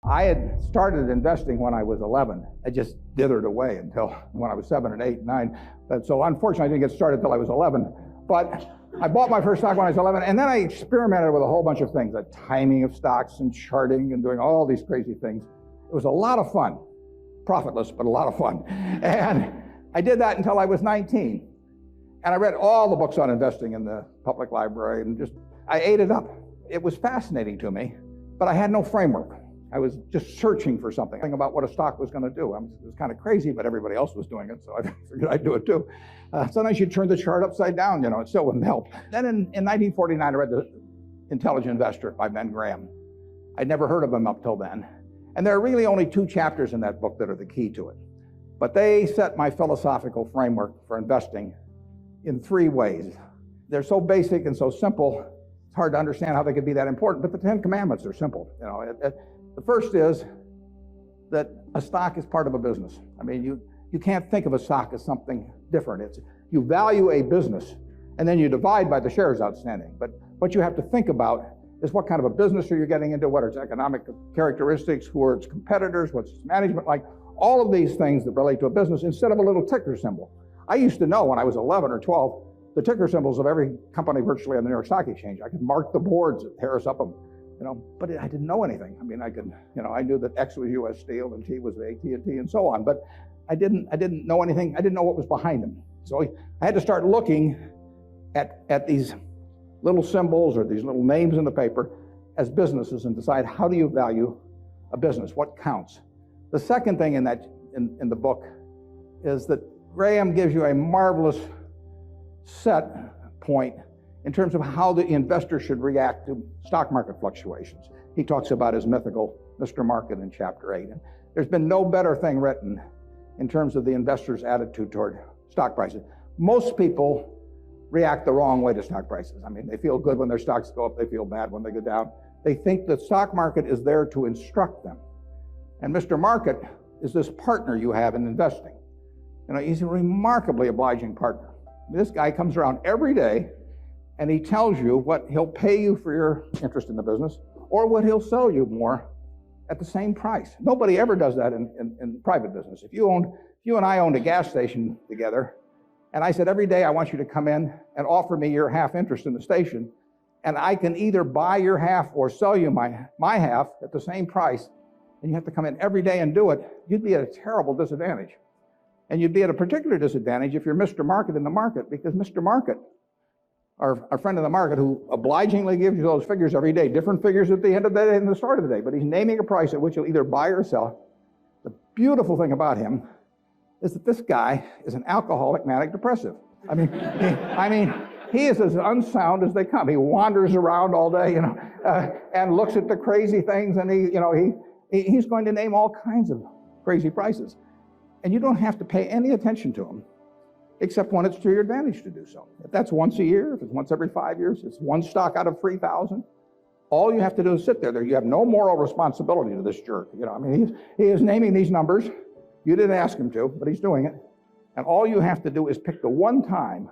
I had started investing when I was 11. I just dithered away until when I was 7 and 8 and 9. So unfortunately, I didn't get started until I was 11. But I bought my first stock when I was 11, and then I experimented with a whole bunch of things, the timing of stocks and charting and doing all these crazy things. It was a lot of fun. Profitless, but a lot of fun. And I did that until I was 19. And I read all the books on investing in the public library, and I ate it up. It was fascinating to me, but I had no framework. I was just searching for something about what a stock was going to do. It was kind of crazy, but everybody else was doing it, so I figured I'd do it too. Sometimes you turn the chart upside down, it still wouldn't help. Then in 1949, I read The Intelligent Investor by Ben Graham. I'd never heard of him up till then. And there are really only 2 chapters in that book that are the key to it. But they set my philosophical framework for investing in 3 ways. They're so basic and so simple, it's hard to understand how they could be that important, but the 10 Commandments are simple. The first is that a stock is part of a business. I mean, you can't think of a stock as something different. You value a business, and then you divide by the shares outstanding. But what you have to think about is what kind of a business are you getting into, what are its economic characteristics, who are its competitors, what's its management like, all of these things that relate to a business instead of a little ticker symbol. I used to know when I was 11 or 12 the ticker symbols of every company virtually on the New York Stock Exchange. I could mark the boards at Harris Upham, but I didn't know anything. I mean, I knew that X was U.S. Steel and T was AT&T and so on, but I didn't know anything. I didn't know what was behind them. So I had to start looking at these little symbols or these little names in the paper as businesses and decide, how do you value a business? What counts? The second thing in the book is that Graham gives you a marvelous set point in terms of how the investor should react to stock market fluctuations. He talks about his mythical Mr. Market in chapter 8. And there's been no better thing written in terms of the investor's attitude toward stock prices. Most people react the wrong way to stock prices. I mean, they feel good when their stocks go up, they feel bad when they go down. They think the stock market is there to instruct them. And Mr. Market is this partner you have in investing. He's a remarkably obliging partner. This guy comes around every day and he tells you what he'll pay you for your interest in the business or what he'll sell you more at the same price. Nobody ever does that in private business. If you and I owned a gas station together, and I said, every day I want you to come in and offer me your half interest in the station, and I can either buy your half or sell you my half at the same price, and you have to come in every day and do it, you'd be at a terrible disadvantage. And you'd be at a particular disadvantage if you're Mr. Market in the market, because Mr. Market, our friend in the market who obligingly gives you those figures every day, different figures at the end of the day and the start of the day, but he's naming a price at which you'll either buy or sell. The beautiful thing about him is that this guy is an alcoholic manic depressive. I mean, he is as unsound as they come. He wanders around all day, and looks at the crazy things, and he's going to name all kinds of crazy prices. And you don't have to pay any attention to him, except when it's to your advantage to do so. If that's once a year, if it's once every 5 years, it's one stock out of 3,000, all you have to do is sit there. You have no moral responsibility to this jerk. He is naming these numbers. You didn't ask him to, but he's doing it. And all you have to do is pick the one time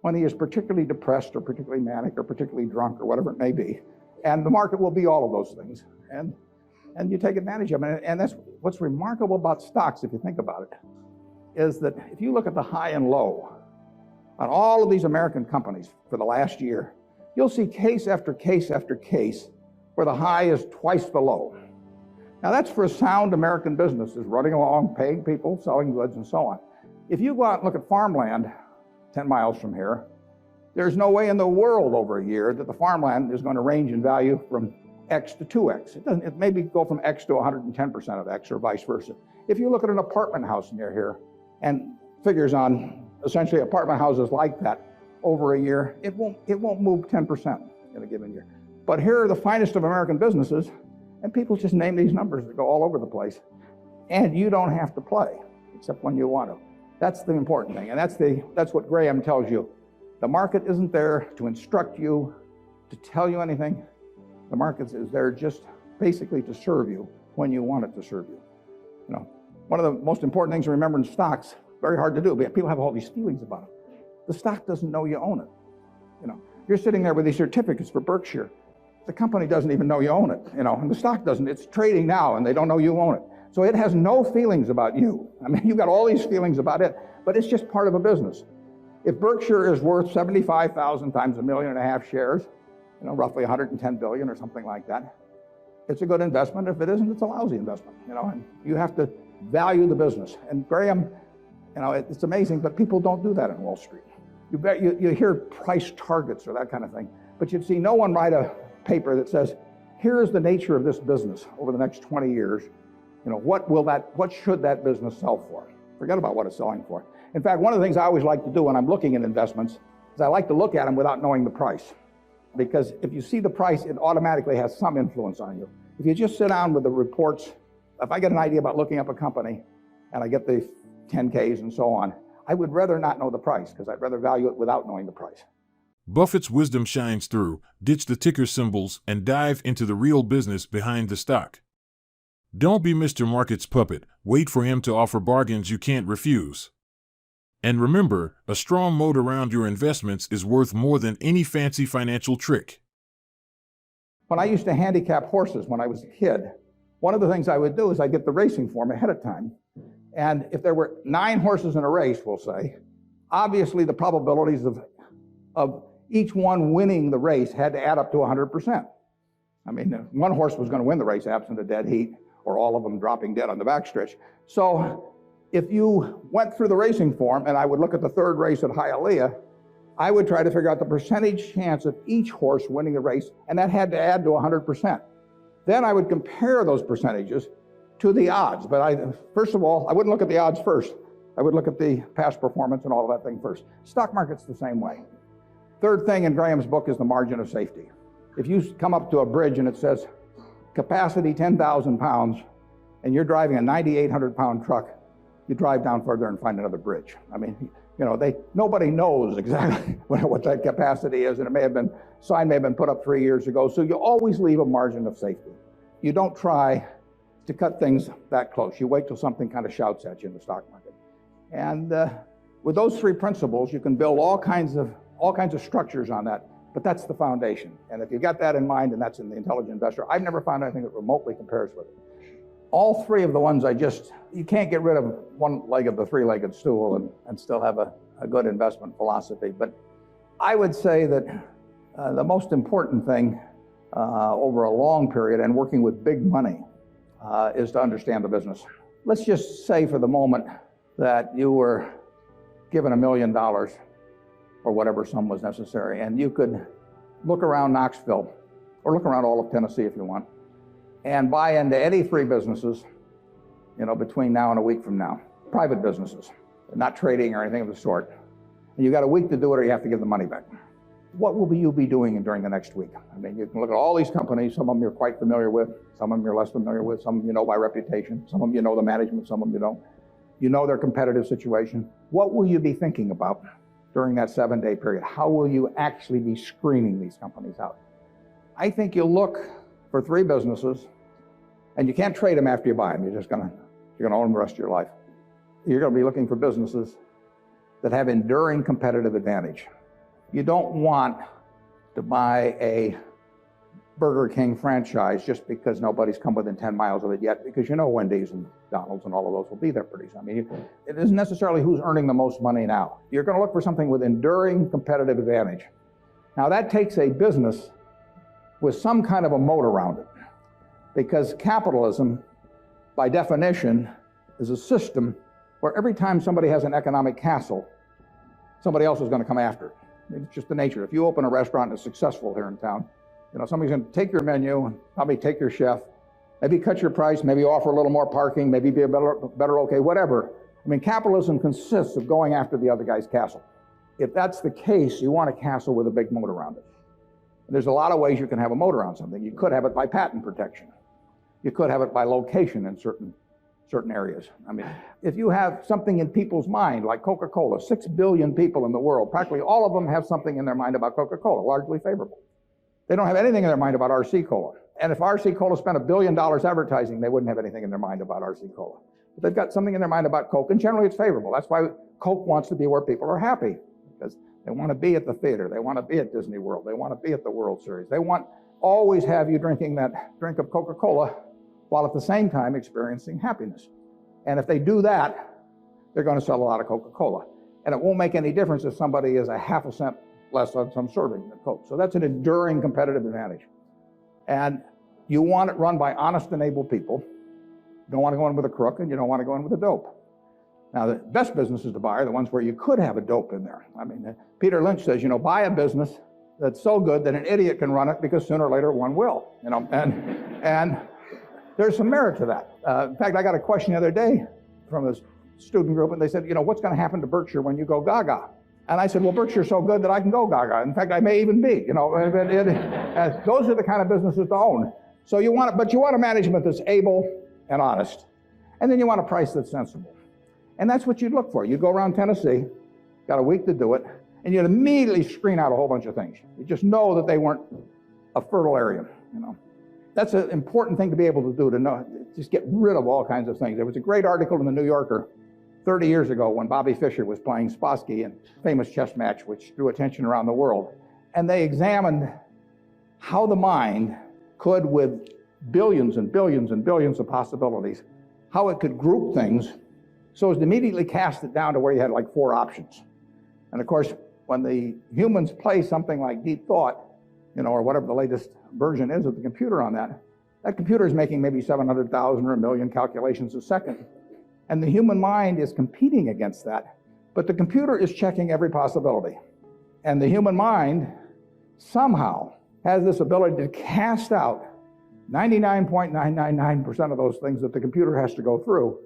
when he is particularly depressed or particularly manic or particularly drunk or whatever it may be. And the market will be all of those things. And you take advantage of it. And that's what's remarkable about stocks, if you think about it, is that if you look at the high and low on all of these American companies for the last year, you'll see case after case after case where the high is twice the low. Now that's for sound American businesses running along, paying people, selling goods, and so on. If you go out and look at farmland 10 miles from here, there's no way in the world over a year that the farmland is going to range in value from X to 2X. It maybe go from X to 110% of X or vice versa. If you look at an apartment house near here and figures on essentially apartment houses like that over a year, it won't move 10% in a given year. But here are the finest of American businesses, and people just name these numbers that go all over the place. And you don't have to play, except when you want to. That's the important thing, and that's what Graham tells you. The market isn't there to instruct you, to tell you anything. The market is there just basically to serve you when you want it to serve you. One of the most important things to remember in stocks, very hard to do, but people have all these feelings about it. The stock doesn't know you own it. You're sitting there with these certificates for Berkshire. the company doesn't even know you own it, and the stock doesn't. It's trading now, and they don't know you own it. So it has no feelings about you. I mean, you've got all these feelings about it, but it's just part of a business. If Berkshire is worth 75,000 times 1.5 million shares, roughly 110 billion or something like that, it's a good investment. If it isn't, it's a lousy investment, and you have to value the business. And Graham, it's amazing, but people don't do that in Wall Street. You hear price targets or that kind of thing, but you'd see no one write a paper that says, here is the nature of this business over the next 20 years. What should that business sell for? Forget about what it's selling for. In fact, one of the things I always like to do when I'm looking at investments is I like to look at them without knowing the price. Because if you see the price, it automatically has some influence on you. If you just sit down with the reports, if I get an idea about looking up a company and I get the 10Ks and so on, I would rather not know the price because I'd rather value it without knowing the price. Buffett's wisdom shines through. Ditch the ticker symbols and dive into the real business behind the stock. Don't be Mr. Market's puppet. Wait for him to offer bargains you can't refuse. And remember, a strong moat around your investments is worth more than any fancy financial trick. When I used to handicap horses when I was a kid, one of the things I would do is I'd get the racing form ahead of time. And if there were 9 horses in a race, we'll say, obviously the probabilities of each one winning the race had to add up to 100%. I mean, one horse was going to win the race absent a dead heat, or all of them dropping dead on the backstretch. So if you went through the racing form, and I would look at the 3rd race at Hialeah, I would try to figure out the percentage chance of each horse winning the race, and that had to add to 100%. Then I would compare those percentages to the odds. But first of all, I wouldn't look at the odds first. I would look at the past performance and all of that thing first. Stock market's the same way. Third thing in Graham's book is the margin of safety. If you come up to a bridge and it says capacity 10,000 pounds, and you're driving a 9,800-pound truck, you drive down further and find another bridge. I mean, nobody knows exactly what that capacity is, and sign may have been put up 3 years ago, so you always leave a margin of safety. You don't try to cut things that close. You wait till something kind of shouts at you in the stock market. And with those 3 principles, you can build all kinds of structures on that, but that's the foundation. And if you got that in mind, and that's in the Intelligent Investor, I've never found anything that remotely compares with it. All 3 of the ones you can't get rid of one leg of the 3-legged stool and still have a good investment philosophy. But I would say that the most important thing over a long period and working with big money is to understand the business. Let's just say for the moment that you were given $1 million or whatever sum was necessary, and you could look around Knoxville or look around all of Tennessee if you want, and buy into any 3 businesses, between now and a week from now. Private businesses, not trading or anything of the sort. And you got a week to do it or you have to give the money back. What will you be doing during the next week? I mean, you can look at all these companies. Some of them you're quite familiar with. Some of them you're less familiar with. Some of them you know by reputation. Some of them you know the management. Some of them you don't. You know their competitive situation. What will you be thinking about during that 7-day period? How will you actually be screening these companies out? I think you'll look for 3 businesses, and you can't trade them after you buy them. You're gonna own them the rest of your life. You're gonna be looking for businesses that have enduring competitive advantage. You don't want to buy a Burger King franchise just because nobody's come within 10 miles of it yet, because Wendy's and McDonald's and all of those will be there pretty soon. I mean, it isn't necessarily who's earning the most money now. You're gonna look for something with enduring competitive advantage. Now that takes a business with some kind of a moat around it, because capitalism, by definition, is a system where every time somebody has an economic castle, somebody else is going to come after it. It's just the nature. If you open a restaurant and it's successful here in town, somebody's going to take your menu, probably take your chef, maybe cut your price, maybe offer a little more parking, maybe be a better okay, whatever. I mean, capitalism consists of going after the other guy's castle. If that's the case, you want a castle with a big moat around it. And there's a lot of ways you can have a moat around something. You could have it by patent protection. You could have it by location in certain areas. I mean, if you have something in people's mind, like Coca-Cola, 6 billion people in the world, practically all of them have something in their mind about Coca-Cola, largely favorable. They don't have anything in their mind about RC Cola. And if RC Cola spent $1 billion advertising, they wouldn't have anything in their mind about RC Cola. But they've got something in their mind about Coke, and generally it's favorable. That's why Coke wants to be where people are happy, because they want to be at the theater. They want to be at Disney World. They want to be at the World Series. They want always have you drinking that drink of Coca-Cola while at the same time experiencing happiness. And if they do that, they're going to sell a lot of Coca-Cola. And it won't make any difference if somebody is a half a cent less on some serving than Coke. So that's an enduring competitive advantage. And you want it run by honest and able people. You don't want to go in with a crook, and you don't want to go in with a dope. Now, the best businesses to buy are the ones where you could have a dope in there. I mean, Peter Lynch says, buy a business that's so good that an idiot can run it, because sooner or later one will. And there's some merit to that. In fact, I got a question the other day from a student group, and they said, what's going to happen to Berkshire when you go gaga? And I said, well, Berkshire's so good that I can go gaga. In fact, I may even be. Those are the kind of businesses to own. So you want a management that's able and honest, and then you want a price that's sensible. And that's what you'd look for. You'd go around Tennessee, got a week to do it, and you'd immediately screen out a whole bunch of things. You just know that they weren't a fertile area. That's an important thing to be able to do, to know, just get rid of all kinds of things. There was a great article in the New Yorker 30 years ago when Bobby Fischer was playing Spassky in a famous chess match which drew attention around the world. And they examined how the mind could, with billions and billions and billions of possibilities, how it could group things so as to immediately cast it down to where you had like 4 options. And of course, when the humans play something like deep thought, or whatever the latest version is of the computer on that, that computer is making maybe 700,000 or 1 million calculations a second. And the human mind is competing against that. But the computer is checking every possibility. And the human mind somehow has this ability to cast out 99.999% of those things that the computer has to go through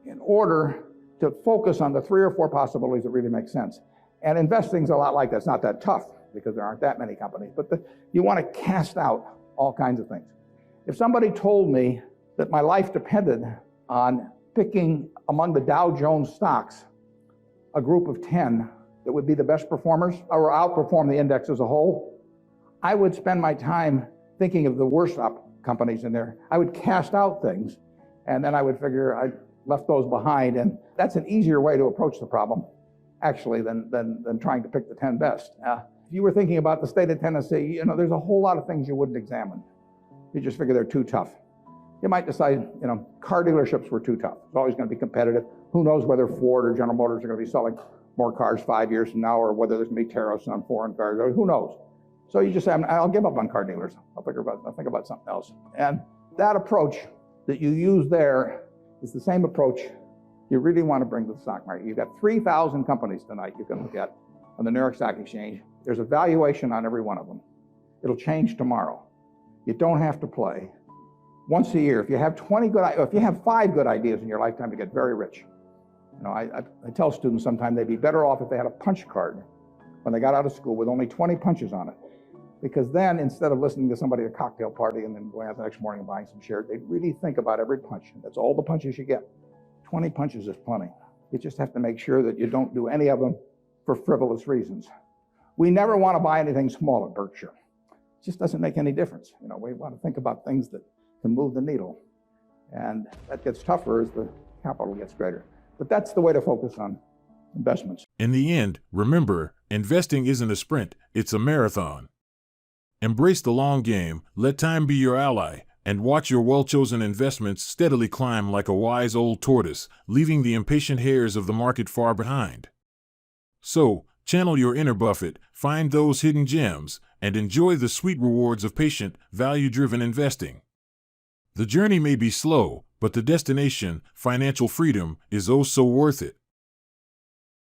in order to focus on the 3 or 4 possibilities that really make sense. And investing's a lot like that. It's not that tough because there aren't that many companies, but you want to cast out all kinds of things. If somebody told me that my life depended on picking among the Dow Jones stocks a group of 10 that would be the best performers or outperform the index as a whole, I would spend my time thinking of the worst companies in there. I would cast out things, and then I would figure I left those behind, and that's an easier way to approach the problem, actually, than trying to pick the 10 best. If you were thinking about the state of Tennessee, there's a whole lot of things you wouldn't examine. You just figure they're too tough. You might decide, car dealerships were too tough. It's always going to be competitive. Who knows whether Ford or General Motors are going to be selling more cars 5 years from now, or whether there's going to be tariffs on foreign cars, or who knows. So you just say, I'll give up on car dealers. I'll think about something else. And that approach that you use there is the same approach you really want to bring to the stock market. You've got 3,000 companies tonight you can look at on the New York Stock Exchange. There's a valuation on every one of them. It'll change tomorrow. You don't have to play. Once a year, if you have 5 good ideas in your lifetime, you get very rich. I tell students sometimes they'd be better off if they had a punch card when they got out of school with only 20 punches on it. Because then, instead of listening to somebody at a cocktail party and then going out the next morning and buying some shares, they'd really think about every punch. That's all the punches you get. 20 punches is plenty. You just have to make sure that you don't do any of them for frivolous reasons. We never want to buy anything small at Berkshire. It just doesn't make any difference. We want to think about things that can move the needle. And that gets tougher as the capital gets greater. But that's the way to focus on investments. In the end, remember, investing isn't a sprint, it's a marathon. Embrace the long game, let time be your ally, and watch your well-chosen investments steadily climb like a wise old tortoise, leaving the impatient hares of the market far behind. So, channel your inner Buffett, find those hidden gems, and enjoy the sweet rewards of patient, value-driven investing. The journey may be slow, but the destination, financial freedom, is oh so worth it.